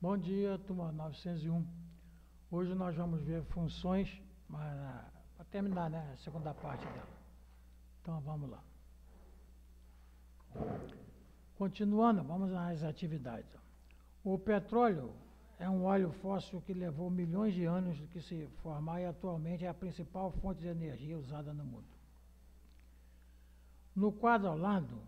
Bom dia, turma 901. Hoje nós vamos ver funções, para terminar, né, a segunda parte dela. Então vamos lá. Continuando, vamos às atividades. O petróleo é um óleo fóssil que levou milhões de anos de se formar e atualmente é a principal fonte de energia usada no mundo. No quadro ao lado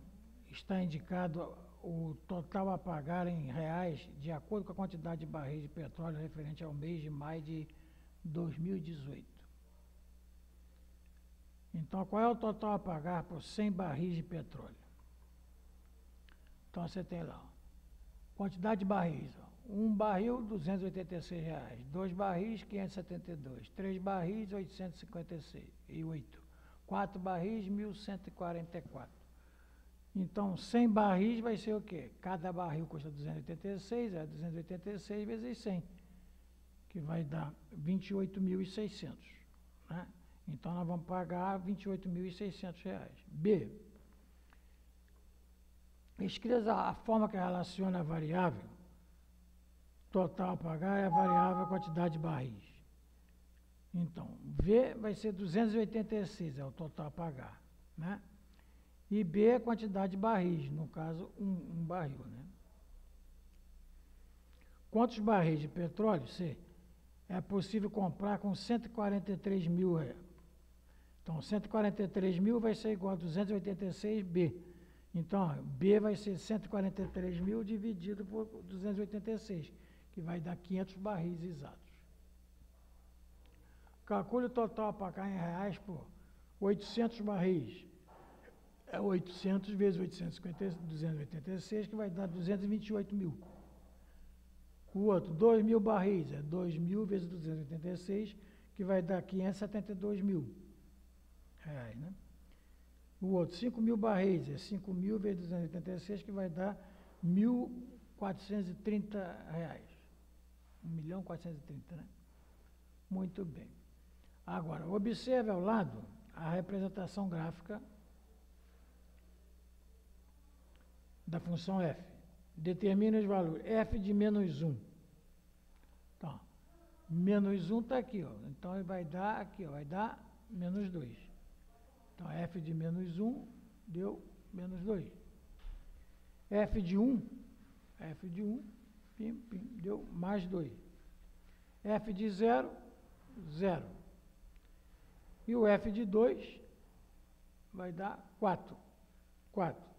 está indicado o total a pagar em reais de acordo com a quantidade de barris de petróleo referente ao mês de maio de 2018. Então, qual é o total a pagar por 100 barris de petróleo? Então, você tem lá, ó, quantidade de barris, ó, 1 barril, R$ 286, 2 barris, R$ 572, 3 barris, R$ 858, 4 barris, R$ 1.144. Então, 100 barris vai ser o quê? Cada barril custa 286, é 286 vezes 100, que vai dar 28.600, né? Então, nós vamos pagar R$ 28.600. B. Escreva a forma que relaciona a variável total a pagar é a variável quantidade de barris. Então, V vai ser 286, é o total a pagar, né? E B é a quantidade de barris, no caso, um barril, né? Quantos barris de petróleo, C, é possível comprar com 143 mil reais? Então, 143 mil vai ser igual a 286B. Então, B vai ser 143 mil dividido por 286, que vai dar 500 barris exatos. Calcule o total a pagar em reais por 800 barris. É 800 vezes 286, que vai dar 228 mil. O outro, 2 mil barris, é 2 mil vezes 286, que vai dar 572 mil reais, né? O outro, 5 mil barris, é 5 mil vezes 286, que vai dar 1.430 reais. 1.430, né? Muito bem. Agora, observe ao lado a representação gráfica da função f. Determine os valores. F de menos 1. Então, menos 1 está aqui, ó. Então, ele vai dar aqui, ó, vai dar menos 2. Então, f de menos 1 deu menos 2. F de 1, pim, pim, deu mais 2. F de 0, 0. E o f de 2 vai dar 4. 4.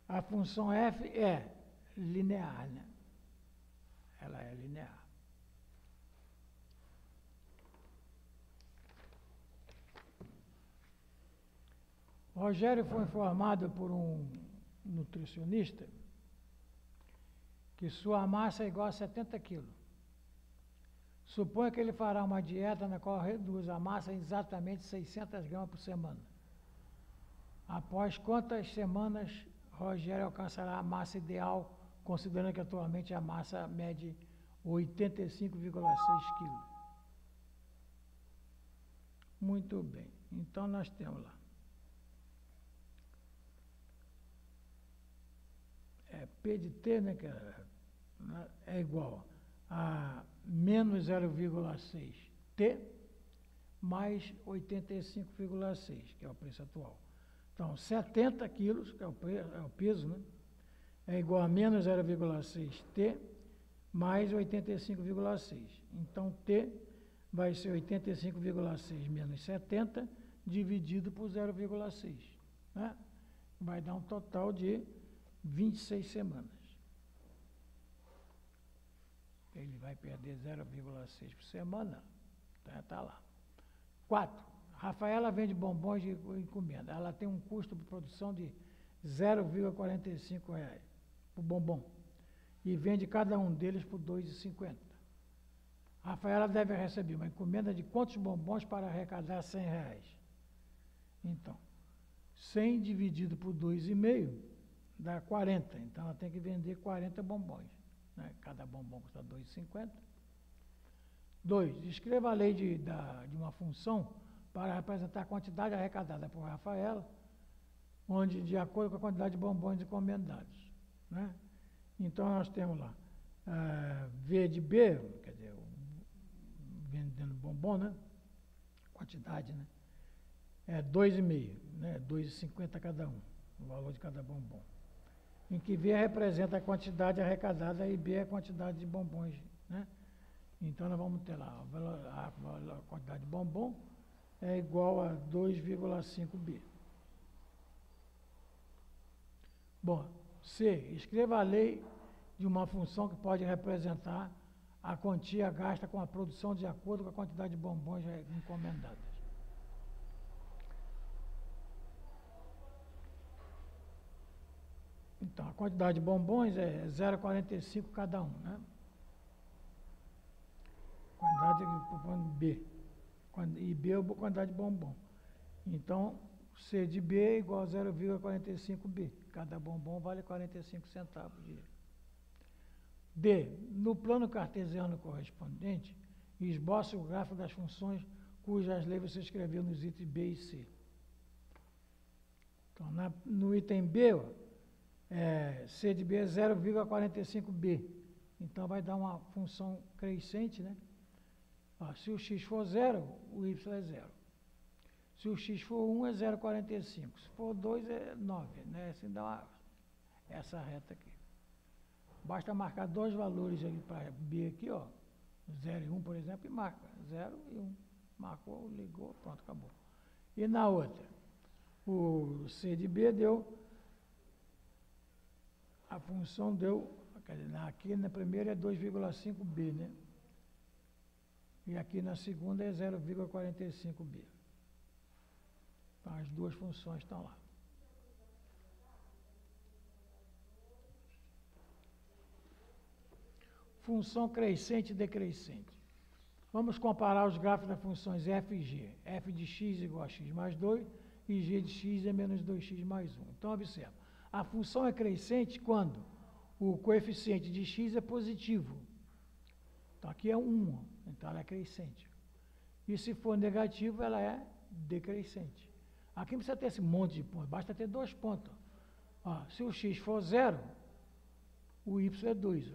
A função f é linear, né? Ela é linear. Rogério foi informado por um nutricionista que sua massa é igual a 70 quilos. Suponha que ele fará uma dieta na qual reduz a massa em exatamente 600 gramas por semana. Após quantas semanas Rogério alcançará a massa ideal, considerando que atualmente a massa mede 85,6 quilos? Muito bem. Então, nós temos lá. P de T, né, que é igual a menos 0,6 T mais 85,6, que é o preço atual. Então, 70 quilos, que é o peso, né, é igual a menos 0,6 T mais 85,6. Então, T vai ser 85,6 menos 70 dividido por 0,6, né? Vai dar um total de 26 semanas. Ele vai perder 0,6 por semana, então está lá. 4. Rafaela vende bombons de encomenda. Ela tem um custo de produção de R$0,45 por bombom e vende cada um deles por R$2,50. Rafaela deve receber uma encomenda de quantos bombons para arrecadar R$100? Então, 100 dividido por 2,5 dá 40. Então, ela tem que vender 40 bombons, né? Cada bombom custa R$2,50. 2. Escreva a lei de uma função para representar a quantidade arrecadada por Rafaela, onde, de acordo com a quantidade de bombons encomendados, né? Então, nós temos lá V de B, quer dizer, vendendo bombom, né? Quantidade, né? É 2,5, né? 2,50 cada um, o valor de cada bombom. Em que V representa a quantidade arrecadada e B é a quantidade de bombons, né? Então nós vamos ter lá, a quantidade de bombom é igual a 2,5B. Bom, C, escreva a lei de uma função que pode representar a quantia gasta com a produção de acordo com a quantidade de bombons encomendadas. Então, a quantidade de bombons é 0,45 cada um, né? Quantidade de B. E B é a quantidade de bombom. Então, C de B é igual a 0,45B. Cada bombom vale 45 centavos de D. No plano cartesiano correspondente, esboce o gráfico das funções cujas leis você escreveu nos itens B e C. Então, no item B, C de B é 0,45B. Então, vai dar uma função crescente, né? Se o x for 0, o y é 0. Se o x for 1, é 0,45. Se for 2, é 9. Né? Assim dá essa reta aqui. Basta marcar dois valores para B aqui, ó, 0 e 1, por exemplo, e marca 0 e 1. Marcou, ligou, pronto, acabou. E na outra, o C de B deu, a função deu, quer dizer, aqui na primeira é 2,5B, né? E aqui na segunda é 0,45B. Então, as duas funções estão lá. Função crescente e decrescente. Vamos comparar os gráficos das funções f e g. F de x igual a x mais 2 e g de x é menos 2x mais 1. Então, observa. A função é crescente quando o coeficiente de x é positivo. Então, aqui é 1, então ela é crescente. E se for negativo, ela é decrescente. Aqui não precisa ter esse monte de pontos, basta ter 2 pontos. Ó, se o x for 0, o y é 2.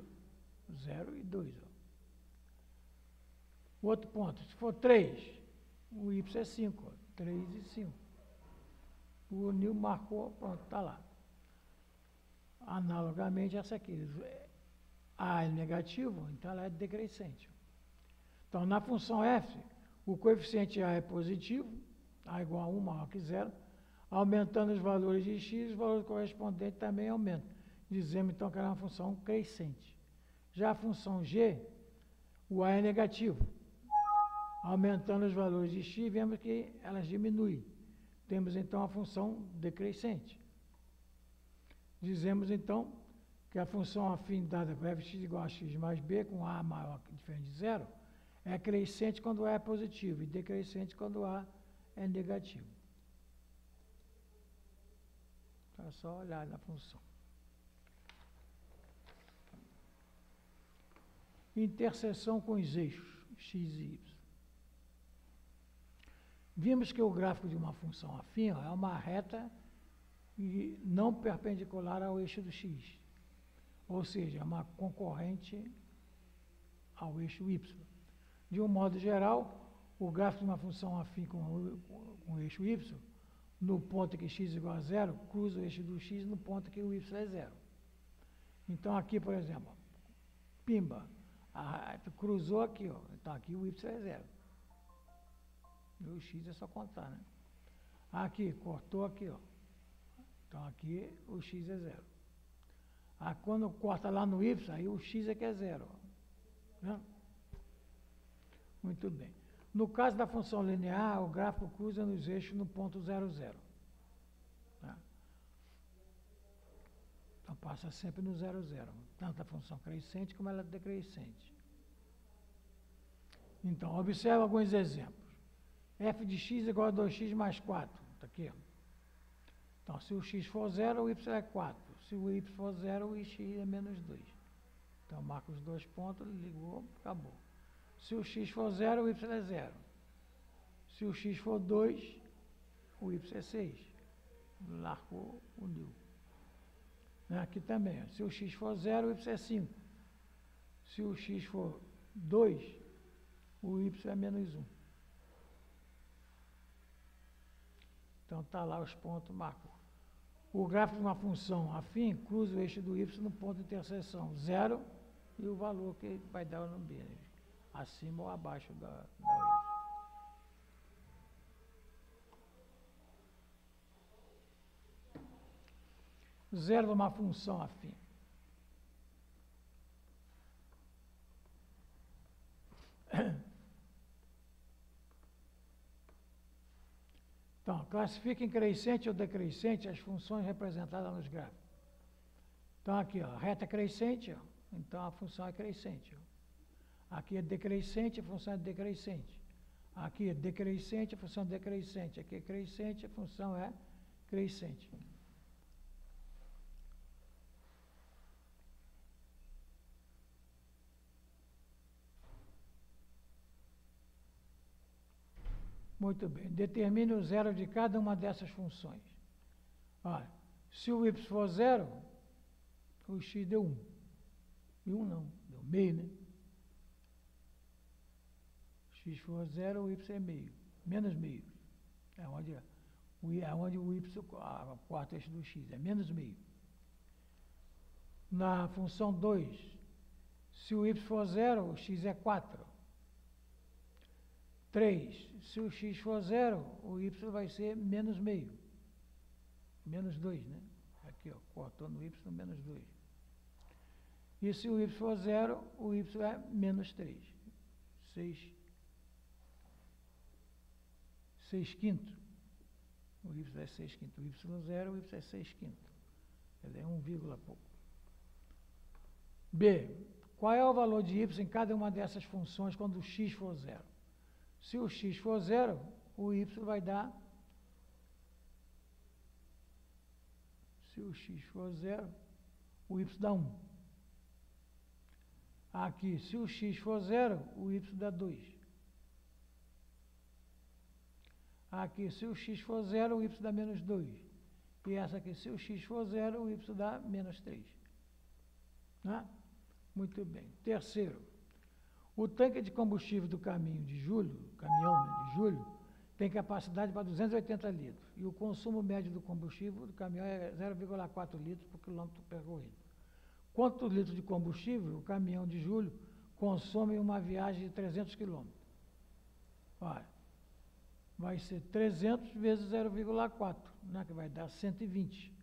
0 e 2. O outro ponto, se for 3, o y é 5. 3 e 5. O Nil marcou, pronto, está lá. Analogamente, essa aqui. A é negativo, então ela é decrescente. Então, na função f, o coeficiente A é positivo, A igual a 1 maior que 0, aumentando os valores de x, os valores correspondentes também aumentam. Dizemos, então, que ela é uma função crescente. Já a função g, o A é negativo. Aumentando os valores de x, vemos que elas diminuem. Temos, então, a função decrescente. Dizemos, então, que a função afim dada por fx igual a x mais b, com A maior que diferente de 0, é crescente quando A é positivo e decrescente quando A é negativo. Então, é só olhar na função. Interseção com os eixos x e y. Vimos que o gráfico de uma função afim é uma reta e não perpendicular ao eixo do x, ou seja, é uma concorrente ao eixo y. De um modo geral, o gráfico de uma função afim com o eixo y, no ponto que x igual a 0, cruza o eixo do x no ponto que o y é 0. Então, aqui, por exemplo, pimba, cruzou aqui, ó, então aqui o y é 0. E o x é só contar, né? Aqui, cortou aqui, ó. Então, aqui o x é 0. Quando corta lá no y, aí o x é que é 0. Né? Muito bem. No caso da função linear, o gráfico cruza nos eixos no ponto 0, 0. Tá? Então, passa sempre no 0, 0. Tanto a função crescente como ela decrescente. Então, observe alguns exemplos. F de x igual a 2x mais 4. Está aqui, ó. Então, se o x for 0, o y é 4. Se o y for 0, o x é menos 2. Então, marca os dois pontos, ligou, acabou. Se o x for 0, o y é 0. Se o x for 2, o y é 6. Largou o nil. Aqui também, ó. Se o x for 0, o y é 5. Se o x for 2, o y é menos 1. Então, está lá os pontos marcados. O gráfico de uma função afim cruza o eixo do y no ponto de interseção 0 e o valor que vai dar no b, acima ou abaixo da origem. Zero de uma função afim. Então, classifica em crescente ou decrescente as funções representadas nos gráficos. Então, aqui, ó, reta crescente, ó, então a função é crescente. Ó. Aqui é decrescente, a função é decrescente. Aqui é decrescente, a função é decrescente. Aqui é crescente, a função é crescente. Muito bem. Determine o zero de cada uma dessas funções. Olha, se o y for 0, o x deu 1. E 1 não, deu meio, né? X for 0, o y é meio. Menos meio. É onde o y, a quarto eixo do x, é menos meio. Na função 2, se o y for 0, o x é 4. 3, se o x for 0, o y vai ser menos meio. Menos 2, né? Aqui, ó, cortou no y, menos 2. E se o y for 0, o y é menos 3. 6 quinto. O y é 6 quinto. O y0, o y é 6 quinto. Quer dizer, 1, pouco. B. Qual é o valor de y em cada uma dessas funções quando o x for 0? Se o x for 0, o y vai dar... Se o x for 0, o y dá 1. Aqui, se o x for 0, o y dá 2. Aqui, se o x for 0, o y dá menos 2. E essa aqui, se o x for 0, o y dá menos 3. Né? Muito bem. Terceiro, o tanque de combustível do caminhão de julho, tem capacidade para 280 litros. E o consumo médio do combustível do caminhão é 0,4 litros por quilômetro percorrido. Quantos litros de combustível o caminhão de julho consome em uma viagem de 300 quilômetros? Olha, vai ser 300 vezes 0,4, né, que vai dar 120.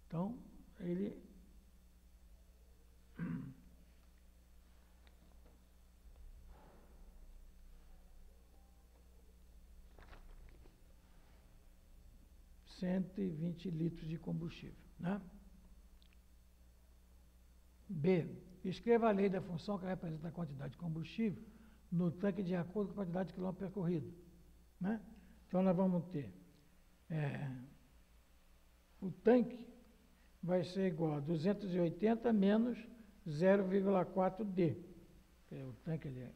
Então, ele... ...120 litros de combustível, né? B. Escreva a lei da função que representa a quantidade de combustível no tanque de acordo com a quantidade de quilômetro percorrido, né? Então, nós vamos ter... o tanque vai ser igual a 280 menos 0,4D. O tanque ele é...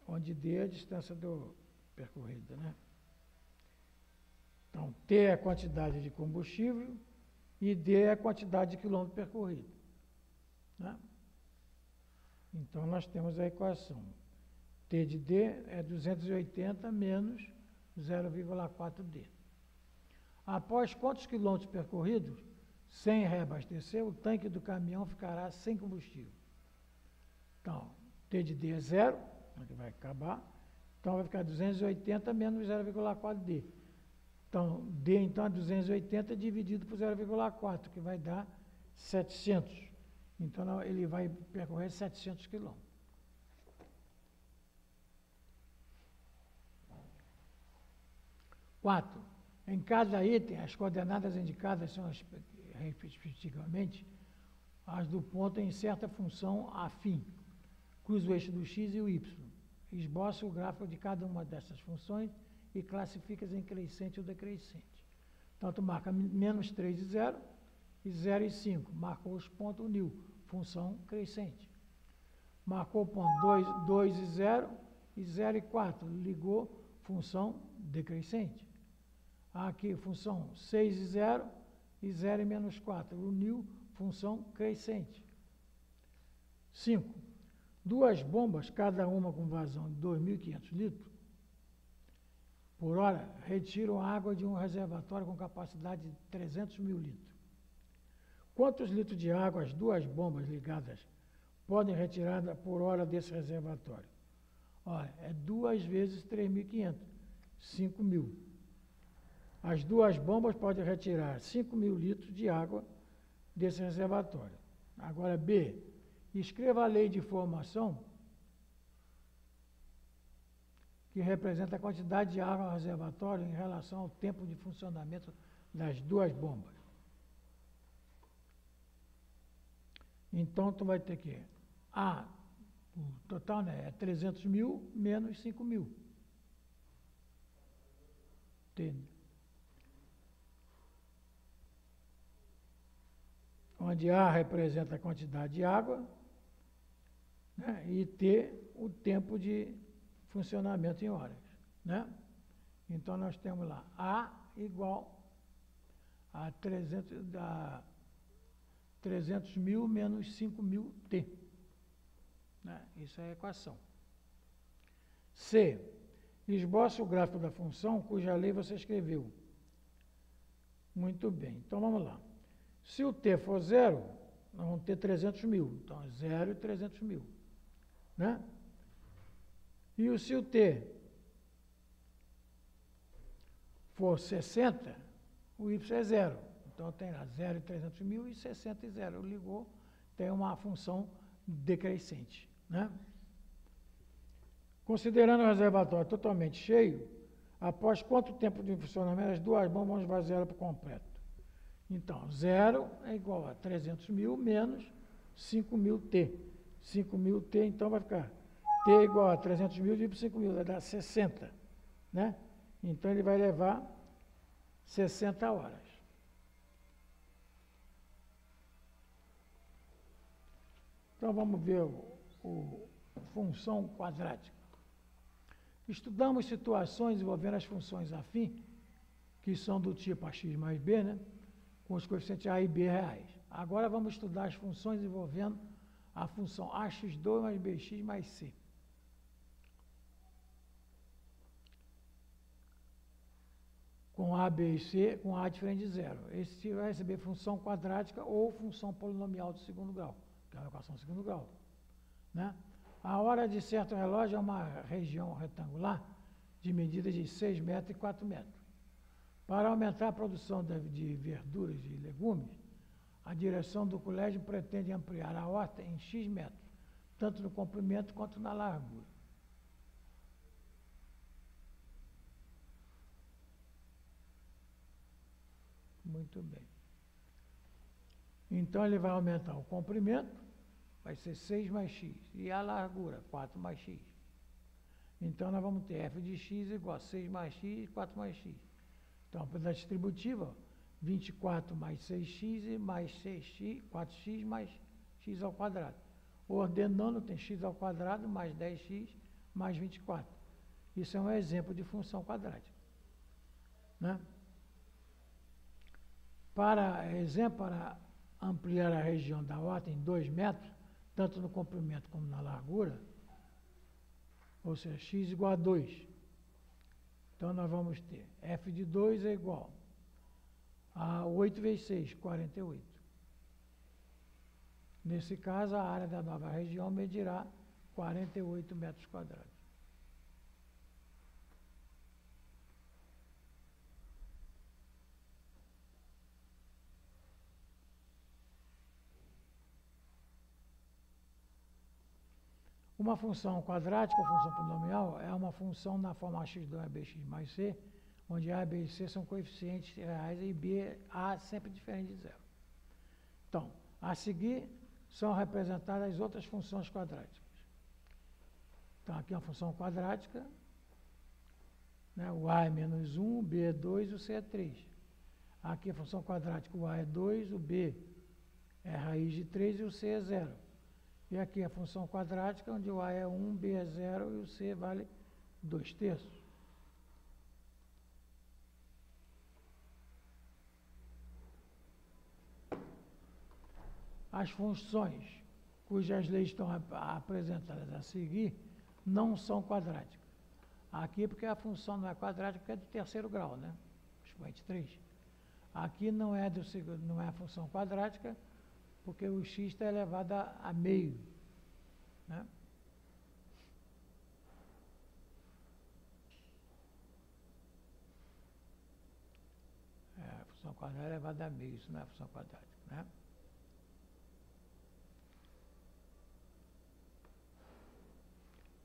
onde D é a distância percorrida, né? Então, T é a quantidade de combustível e D é a quantidade de quilômetro percorrido, né? Então, nós temos a equação. T de D é 280 menos 0,4D. Após quantos quilômetros percorridos, sem reabastecer, o tanque do caminhão ficará sem combustível. Então, T de D é 0, que vai acabar. Então, vai ficar 280 menos 0,4D. Então, D, então, é 280 dividido por 0,4, que vai dar 700. Então, ele vai percorrer 700 quilômetros. Quatro, em cada item, as coordenadas indicadas são, respectivamente, as do ponto em certa função afim. Cruza o eixo do x e o y. Esboça o gráfico de cada uma dessas funções e classifica-as em crescente ou decrescente. Então, tu marca menos 3 e 0, e 0 e 5. Marcou os pontos, uniu. Função crescente. Marcou o ponto 2 e 0, e 0 e 4. Ligou, função decrescente. Aqui, função 6 e 0, e 0 e menos 4. Uniu, função crescente. 5. Duas bombas, cada uma com vazão de 2.500 litros por hora, retiram água de um reservatório com capacidade de 300 mil litros. Quantos litros de água as duas bombas ligadas podem retirar por hora desse reservatório? Olha, é 2 vezes 3.500, 5.000. As duas bombas podem retirar 5.000 litros de água desse reservatório. Agora, B, escreva a lei de formação que representa a quantidade de água no reservatório em relação ao tempo de funcionamento das duas bombas. Então, tu vai ter que A, o total, né, é 300 mil menos 5.000. T. Onde A representa a quantidade de água, né, e T, o tempo de funcionamento em horas, né? Então, nós temos lá A igual a 300 mil menos 5.000 T. Né? Isso é a equação. C. Esboça o gráfico da função cuja lei você escreveu. Muito bem. Então, vamos lá. Se o T for 0, nós vamos ter 300 mil. Então, 0 e 300 mil. Né? E se o T for 60, o Y é 0. Então, tem lá 0 e 300 mil e 60 e 0. Ligou, tem uma função decrescente. Né? Considerando o reservatório totalmente cheio, após quanto tempo de funcionamento as duas bombas vão esvaziar por completo? Então, 0 é igual a 300 mil menos 5.000 T. 5.000 T, então vai ficar T igual a 300 mil dividido por 5.000, vai dar 60. Né? Então, ele vai levar 60 horas. Então, vamos ver o função quadrática. Estudamos situações envolvendo as funções afins, que são do tipo ax mais b, né? Com os coeficientes a e b reais. Agora vamos estudar as funções envolvendo a função ax2 mais bx mais c. Com a, b e c, com a diferente de zero. Esse vai receber função quadrática ou função polinomial de segundo grau, que é uma equação de segundo grau. Né? A hora de certo relógio é uma região retangular de medida de 6 metros e 4 metros. Para aumentar a produção de verduras e legumes, a direção do colégio pretende ampliar a horta em X metros, tanto no comprimento quanto na largura. Muito bem. Então, ele vai aumentar o comprimento, vai ser 6 mais x, e a largura, 4 mais x. Então, nós vamos ter f de x igual a 6 mais x e 4 mais x. Então, pela distributiva, 24 mais 6x e mais 6x, 4x mais x ao quadrado. Ordenando, tem x ao quadrado mais 10x mais 24. Isso é um exemplo de função quadrática. Né? Para ampliar a região da horta em 2 metros, tanto no comprimento como na largura, ou seja, x igual a 2. Então, nós vamos ter f de 2 é igual a 8 vezes 6, 48. Nesse caso, a área da nova região medirá 48 metros quadrados. Uma função quadrática, ou função polinomial, é uma função na forma ax2 é bx mais c, onde a, b e c são coeficientes reais e b, a sempre diferente de zero. Então, a seguir são representadas as outras funções quadráticas. Então, aqui é uma função quadrática, né? O a é menos 1, o b é 2 e o c é 3. Aqui a função quadrática, o a é 2, o b é raiz de 3 e o c é 0. E aqui a função quadrática, onde o a é 1, b é 0 e o c vale 2/3. as funções cujas leis estão apresentadas a seguir não são quadráticas. Aqui, porque a função não é quadrática, porque é do terceiro grau, né? Expoente 3. Aqui não é a função quadrática, porque o x está elevado a meio, né? A função quadrada é elevada a meio, isso não é a função quadrática, né?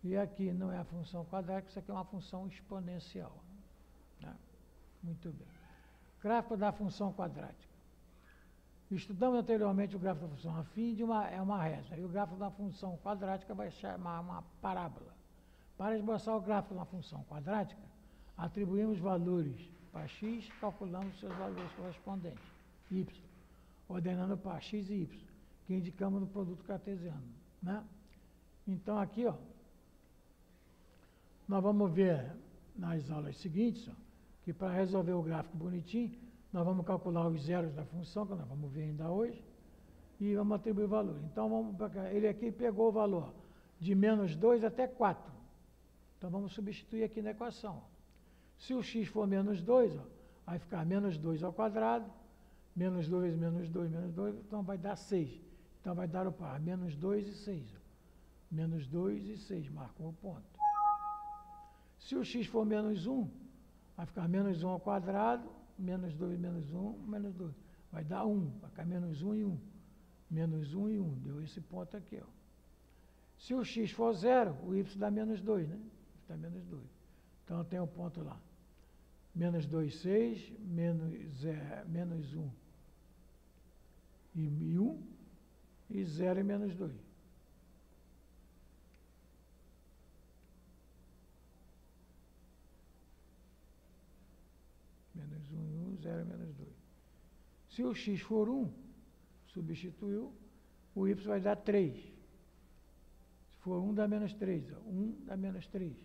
E aqui não é a função quadrática, isso aqui é uma função exponencial, né? Muito bem. Gráfico da função quadrática. Estudamos anteriormente o gráfico da função afim é uma reta. E o gráfico da função quadrática vai chamar uma parábola. Para esboçar o gráfico da função quadrática, atribuímos valores para x, calculamos seus valores correspondentes, y, ordenando para x e y, que indicamos no produto cartesiano, né? Então, aqui, ó, nós vamos ver nas aulas seguintes, ó, que para resolver o gráfico bonitinho, nós vamos calcular os zeros da função, que nós vamos ver ainda hoje, e vamos atribuir valor. Então, vamos para cá. Ele aqui pegou o valor de menos 2 até 4. Então, vamos substituir aqui na equação. Se o x for menos 2, ó, vai ficar menos 2 ao quadrado, menos 2, menos 2, menos 2, então vai dar 6. Então, vai dar o par, menos 2 e 6. Ó. Menos 2 e 6, marcam o ponto. Se o x for menos 1, vai ficar menos 1 ao quadrado, menos 2, menos 1, menos 2. Vai dar 1, vai ficar menos 1 e 1. Menos 1 e 1, deu esse ponto aqui, ó. Se o x for 0, o y dá menos 2, né? Dá menos 2. Então, tem um ponto lá. Menos 2, 6, menos 1 e 1, e 0 e menos 2. Menos 1 e 1, 0 e menos 2. Se o x for 1, substituiu, o y vai dar 3. Se for 1, dá menos 3. Ó. 1 dá menos 3.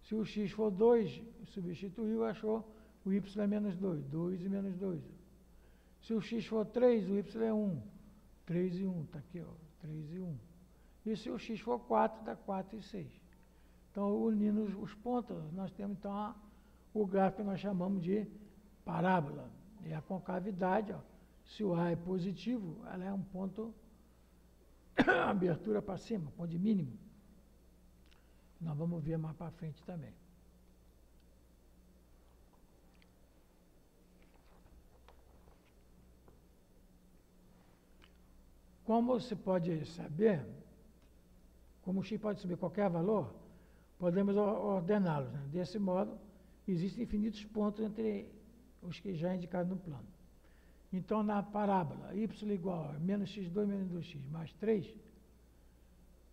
Se o x for 2, substituiu, achou o y é menos 2. 2 e menos 2. Se o x for 3, o y é 1. 3 e 1, está aqui, ó. 3 e 1. E se o x for 4, dá 4 e 6. Então, unindo os pontos, nós temos, então, o gráfico que nós chamamos de parábola. E a concavidade, ó, se o A é positivo, ela é um ponto, abertura para cima, ponto de mínimo. Nós vamos ver mais para frente também. Como você pode saber, como o x pode saber qualquer valor, podemos ordená-los, né? Desse modo, existem infinitos pontos entre os que já indicaram no plano. Então, na parábola, y igual a menos x2 menos 2x mais 3,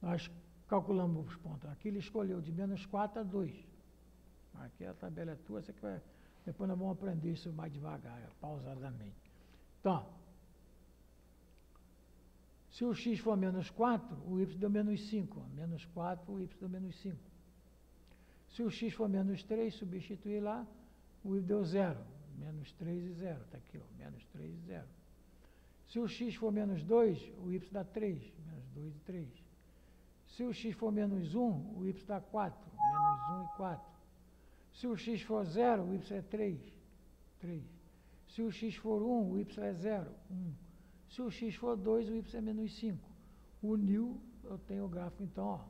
nós calculamos os pontos. Aqui ele escolheu de menos 4 a 2. Aqui a tabela é tua, você que vai, depois nós vamos aprender isso mais devagar, pausadamente. Então, se o x for menos 4, o y deu menos 5. Menos 4, o y deu menos 5. Se o x for menos 3, substituir lá, o y deu 0. Menos 3 e 0. Está aqui, ó, menos 3 e 0. Se o x for menos 2, o y dá 3. Menos 2 e 3. Se o x for menos 1, o y dá 4. Menos 1 e 4. Se o x for 0, o y é 3. 3. Se o x for 1, o y é 0. 1. Se o x for 2, o y é menos 5. Uniu, eu tenho o gráfico, então,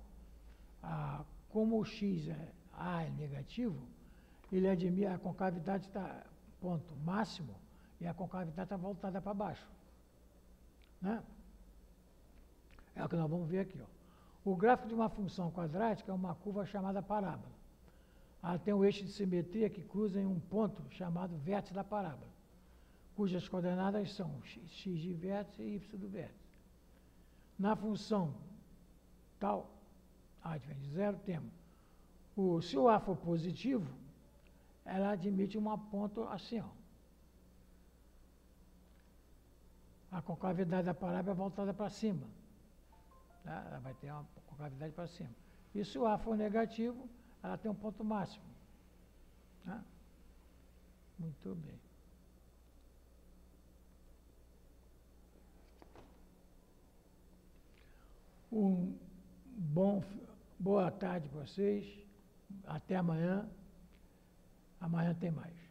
ó, como o x A é negativo, ele admite, a concavidade está ponto máximo e a concavidade está voltada para baixo. Né? É o que nós vamos ver aqui. Ó. O gráfico de uma função quadrática é uma curva chamada parábola. Ela tem um eixo de simetria que cruza em um ponto chamado vértice da parábola, cujas coordenadas são x de vértice e y do vértice. Na função tal, A vem de 0, temos se o A for positivo, ela admite um ponto assim, ó. A concavidade da parábola é voltada para cima. Tá? Ela vai ter uma concavidade para cima. E se o A for negativo, ela tem um ponto máximo. Tá? Muito bem. Um boa tarde para vocês. Até amanhã. Amanhã tem mais.